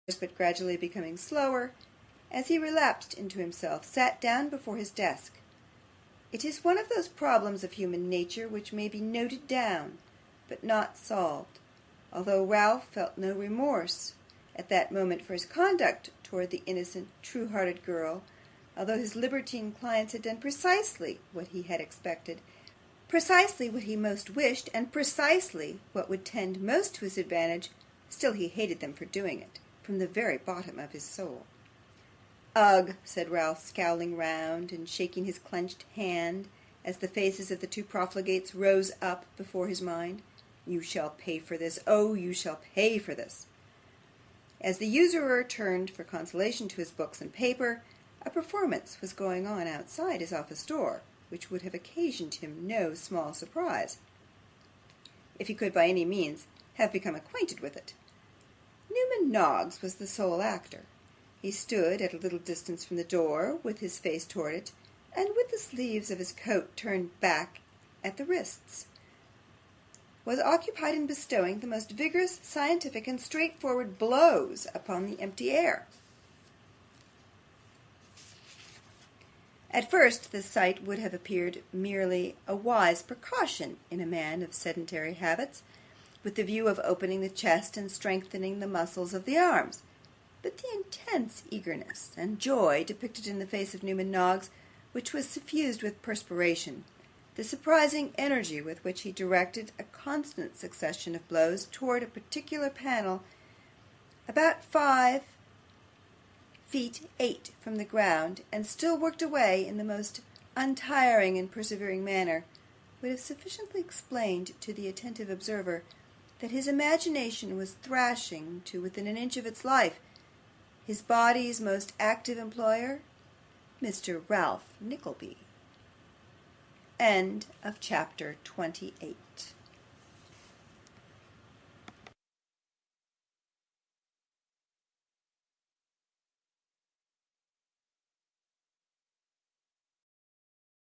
but gradually becoming slower, as he relapsed into himself, sat down before his desk. It is one of those problems of human nature which may be noted down, but not solved. Although Ralph felt no remorse at that moment for his conduct towards the innocent, true-hearted girl, although his libertine clients had done precisely what he had expected, precisely what he most wished, and precisely what would tend most to his advantage, still he hated them for doing it, from the very bottom of his soul. "Ugh!" said Ralph, scowling round and shaking his clenched hand as the faces of the two profligates rose up before his mind. "You shall pay for this. Oh, you shall pay for this!" As the usurer turned for consolation to his books and paper, a performance was going on outside his office door, which would have occasioned him no small surprise, if he could by any means have become acquainted with it. Newman Noggs was the sole actor. He stood at a little distance from the door, with his face towards it, and with the sleeves of his coat turned back at the wrists, was occupied in bestowing the most vigorous, scientific, and straightforward blows upon the empty air. At first the sight would have appeared merely a wise precaution in a man of sedentary habits, with the view of opening the chest and strengthening the muscles of the arms. But the intense eagerness and joy depicted in the face of Newman Noggs, which was suffused with perspiration, the surprising energy with which he directed a constant succession of blows towards a particular panel about 5 feet 8 from the ground, and still worked away in the most untiring and persevering manner, would have sufficiently explained to the attentive observer that his imagination was thrashing to within an inch of its life his body's most active employer, Mr. Ralph Nickleby. End of chapter 28.